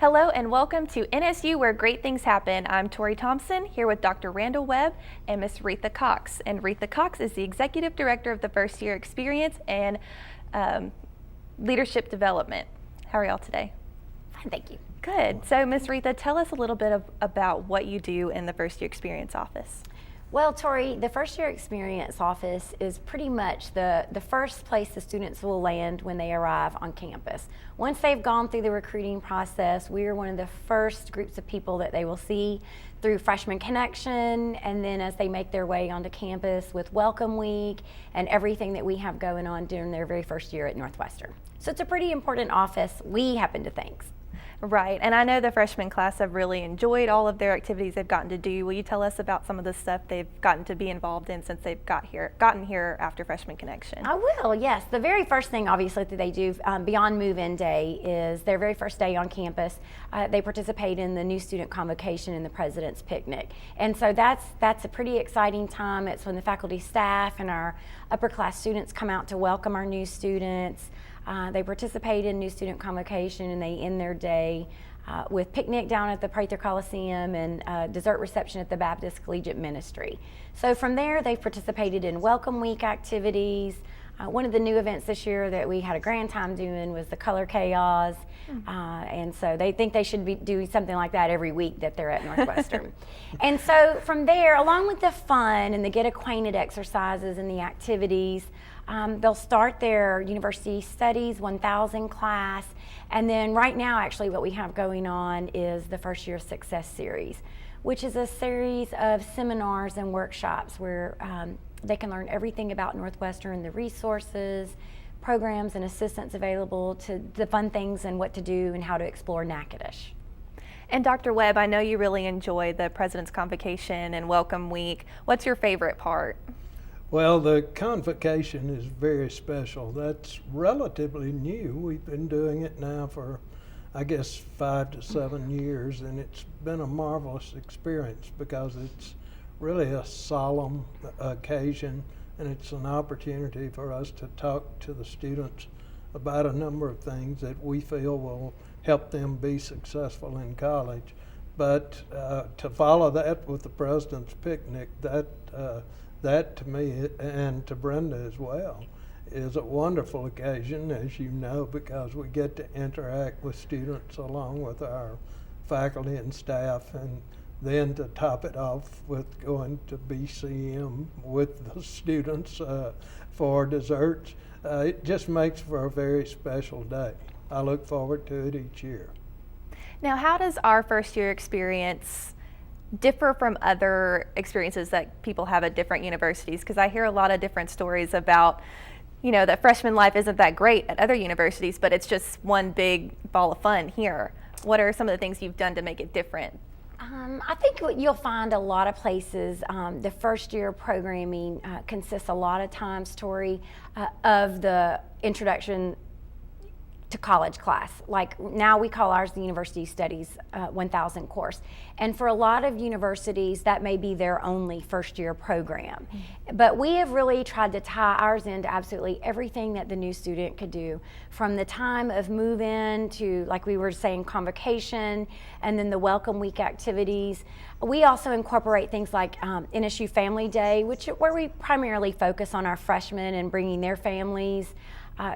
Hello and welcome to NSU Where Great Things Happen. I'm Tori Thompson here with Dr. Randall Webb and Miss Reatha Cox. And Reatha Cox is the Executive Director of the First Year Experience and Leadership Development. How are y'all today? Fine, thank you. Good. So Miss Reatha, tell us a little bit about what you do in the First Year Experience office. Well, Tori, the First Year Experience office is pretty much the first place the students will land when they arrive on campus. Once they've gone through the recruiting process, we are one of the first groups of people that they will see through Freshman Connection, and then as they make their way onto campus with Welcome Week and everything that we have going on during their very first year at Northwestern. So it's a pretty important office, we happen to think. Right, and I know the freshman class have really enjoyed all of their activities they've gotten to do. Will you tell us about some of the stuff they've gotten to be involved in since they've gotten here after Freshman Connection? I will, yes. The very first thing, obviously, that they do beyond move-in day is their very first day on campus. They participate in the new student convocation and the president's picnic. And so that's a pretty exciting time. It's when the faculty, staff, and our upper class students come out to welcome our new students. They participate in new student convocation, and they end their day with picnic down at the Prather Coliseum and dessert reception at the Baptist Collegiate Ministry. So from there, they've participated in Welcome Week activities. One of the new events this year that we had a grand time doing was the Color Chaos, and so they think they should be doing something like that every week that they're at Northwestern. And so from there, along with the fun and the get acquainted exercises and the activities, they'll start their University Studies 1000 class, and then right now actually what we have going on is the First Year Success Series, which is a series of seminars and workshops where they can learn everything about Northwestern, the resources, programs, and assistance available, to the fun things and what to do and how to explore Natchitoches. And Dr. Webb, I know you really enjoy the President's Convocation and Welcome Week. What's your favorite part? Well, the convocation is very special. That's relatively new. We've been doing it now for, I guess, 5 to 7 years, and it's been a marvelous experience because it's really a solemn occasion, and it's an opportunity for us to talk to the students about a number of things that we feel will help them be successful in college. But to follow that with the President's Picnic, that to me, and to Brenda as well, is a wonderful occasion, as you know, because we get to interact with students along with our faculty and staff, and then to top it off with going to BCM with the students for desserts. It just makes for a very special day. I look forward to it each year. Now, how does our first year experience differ from other experiences that people have at different universities? Because I hear a lot of different stories about, that freshman life isn't that great at other universities, but it's just one big ball of fun here. What are some of the things you've done to make it different? I think what you'll find a lot of places, the first year programming consists a lot of times, Tori, of the introduction to college class. Like now we call ours the University Studies 1000 course. And for a lot of universities, that may be their only first year program. But we have really tried to tie ours into absolutely everything that the new student could do, from the time of move-in to, like we were saying, convocation, and then the Welcome Week activities. We also incorporate things like NSU Family Day, where we primarily focus on our freshmen and bringing their families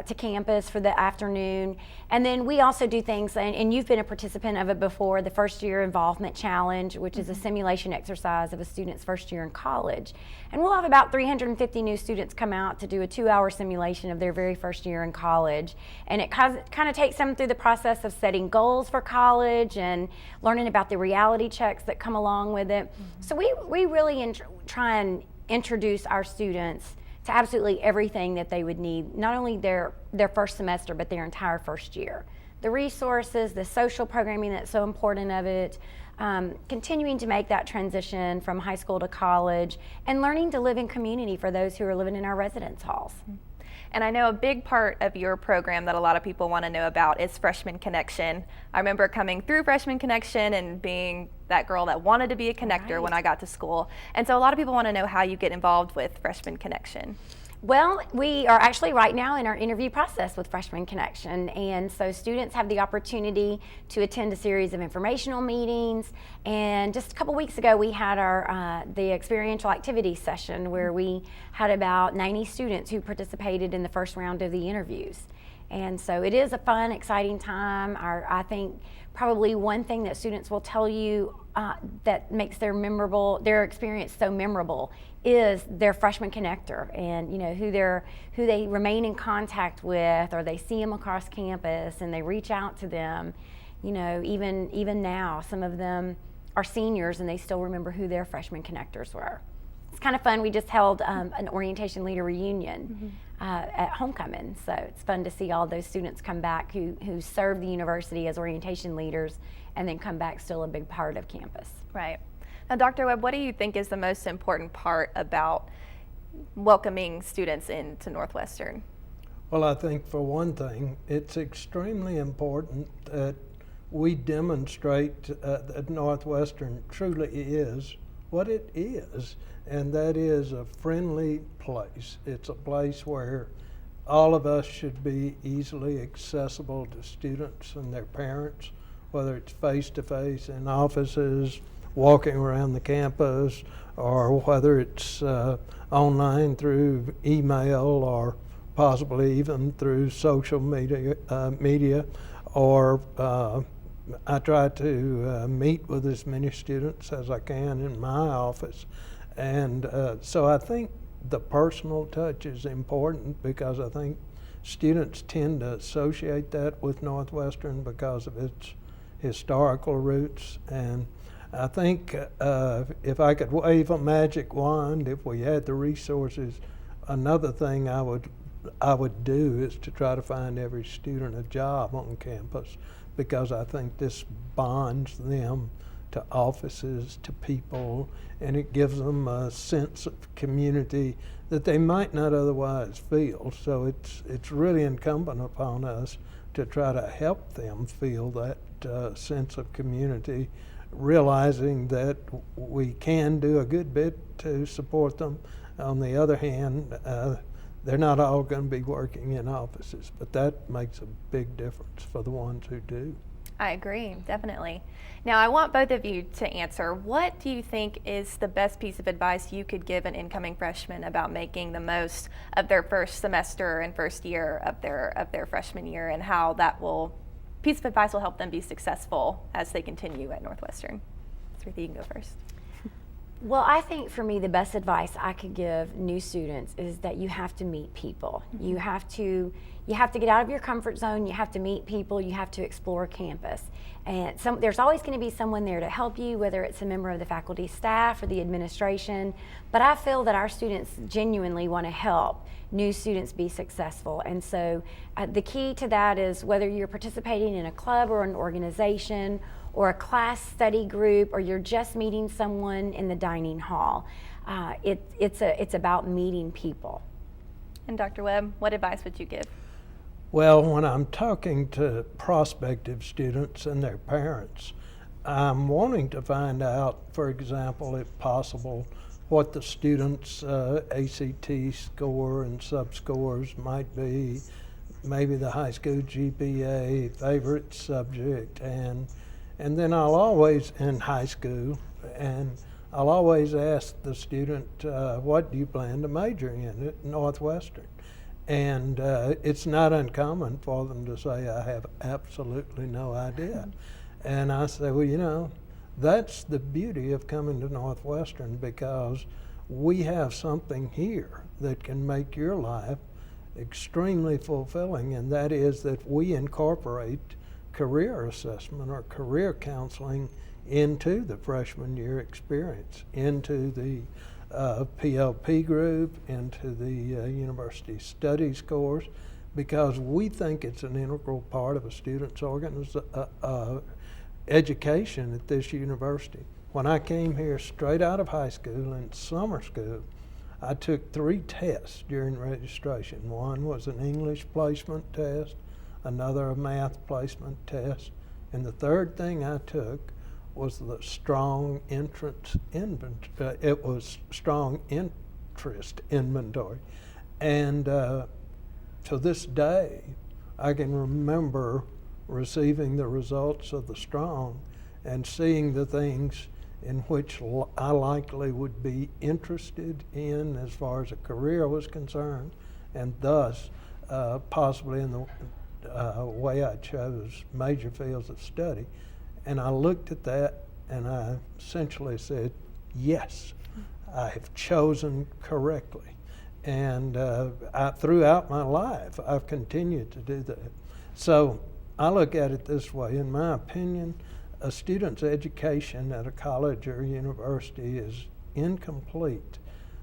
to campus for the afternoon. And then we also do things, and you've been a participant of it before, the First Year Involvement Challenge, which is a simulation exercise of a student's first year in college. And we'll have about 350 new students come out to do a 2-hour simulation of their very first year in college. And it kind of takes them through the process of setting goals for college and learning about the reality checks that come along with it. So we really try and introduce our students to absolutely everything that they would need, not only their first semester, but their entire first year. The resources, the social programming that's so important of it, continuing to make that transition from high school to college, and learning to live in community for those who are living in our residence halls. And I know a big part of your program that a lot of people want to know about is Freshman Connection. I remember coming through Freshman Connection and being that girl that wanted to be a connector when I got to school. And so a lot of people want to know how you get involved with Freshman Connection. Well, we are actually right now in our interview process with Freshman Connection, and so students have the opportunity to attend a series of informational meetings. And just a couple weeks ago, we had our the experiential activity session where we had about 90 students who participated in the first round of the interviews. And so it is a fun, exciting time. I think probably one thing that students will tell you that makes their experience so memorable is their freshman connector, and who they remain in contact with, or they see them across campus and they reach out to them. Even now, some of them are seniors and they still remember who their freshman connectors were. It's kind of fun. We just held an orientation leader reunion at homecoming, so it's fun to see all those students come back who served the university as orientation leaders and then come back still a big part of campus. Right. Now, Dr. Webb, what do you think is the most important part about welcoming students into Northwestern? Well, I think for one thing, it's extremely important that we demonstrate that Northwestern truly is what it is, and that is a friendly place. It's a place where all of us should be easily accessible to students and their parents, whether it's face-to-face in offices, walking around the campus, or whether it's online through email or possibly even through social media, or I try to meet with as many students as I can in my office. And so I think the personal touch is important, because I think students tend to associate that with Northwestern because of its historical roots. And I think if I could wave a magic wand, if we had the resources, another thing I would do is to try to find every student a job on campus, because I think this bonds them to offices, to people, and it gives them a sense of community that they might not otherwise feel. So it's really incumbent upon us to try to help them feel that sense of community, realizing that we can do a good bit to support them. On the other hand, they're not all going to be working in offices, but that makes a big difference for the ones who do. I agree, definitely. Now, I want both of you to answer. What do you think is the best piece of advice you could give an incoming freshman about making the most of their first semester and first year of their freshman year, and how that piece of advice will help them be successful as they continue at Northwestern? Reatha, you can go first. Well, I think for me, the best advice I could give new students is that you have to meet people. Mm-hmm. You have to get out of your comfort zone. You have to meet people. You have to explore campus. And there's always going to be someone there to help you, whether it's a member of the faculty staff or the administration. But I feel that our students genuinely want to help new students be successful. And so the key to that is whether you're participating in a club or an organization or a class study group, or you're just meeting someone in the dining hall. It's about meeting people. And Dr. Webb, what advice would you give? Well, when I'm talking to prospective students and their parents, I'm wanting to find out, for example, if possible, what the students' ACT score and sub-scores might be, maybe the high school GPA, favorite subject, and then I'll always, in high school, and I'll always ask the student, what do you plan to major in at Northwestern? And it's not uncommon for them to say, I have absolutely no idea. And I say, well, that's the beauty of coming to Northwestern, because we have something here that can make your life extremely fulfilling, and that is that we incorporate career assessment or career counseling into the freshman year experience, into the PLP group, into the university studies course, because we think it's an integral part of a student's education at this university. When I came here straight out of high school in summer school, I took 3 tests during registration. One was an English placement test, another a math placement test, and the third thing I took was the strong interest inventory. And to this day, I can remember receiving the results of the Strong and seeing the things in which I likely would be interested in as far as a career was concerned, and thus possibly in the way I chose major fields of study. And I looked at that and I essentially said, yes, I have chosen correctly. And throughout my life, I've continued to do that. So I look at it this way. In my opinion, a student's education at a college or university is incomplete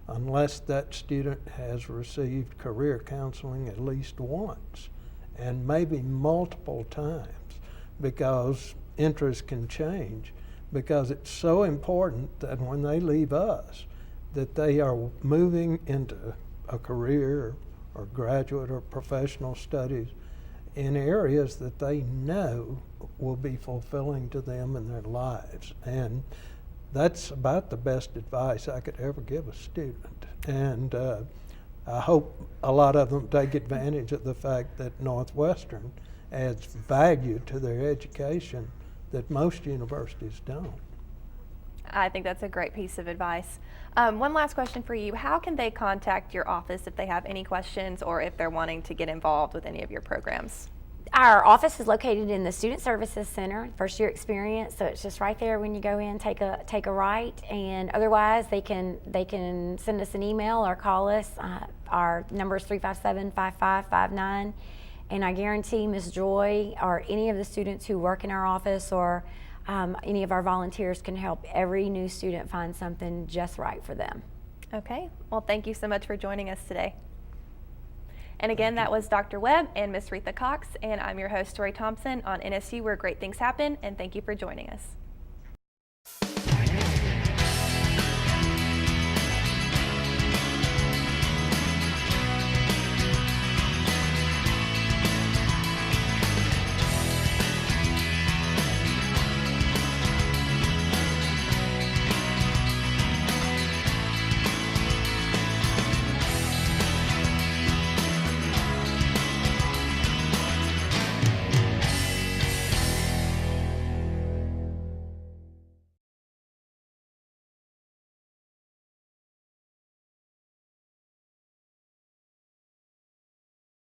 unless that student has received career counseling at least once, and maybe multiple times, because interests can change. Because it's so important that when they leave us, that they are moving into a career or graduate or professional studies in areas that they know will be fulfilling to them in their lives. And that's about the best advice I could ever give a student. And I hope a lot of them take advantage of the fact that Northwestern adds value to their education that most universities don't. I think that's a great piece of advice. One last question for you. How can they contact your office if they have any questions or if they're wanting to get involved with any of your programs? Our office is located in the Student Services Center, first year experience, so it's just right there when you go in, take a right, and otherwise they can send us an email or call us. Our number is 357-5559, and I guarantee Ms. Joy or any of the students who work in our office or any of our volunteers can help every new student find something just right for them. Okay, well, thank you so much for joining us today. And again, that was Dr. Webb and Ms. Reatha Cox, and I'm your host, Tori Thompson, on NSU, where great things happen, and thank you for joining us.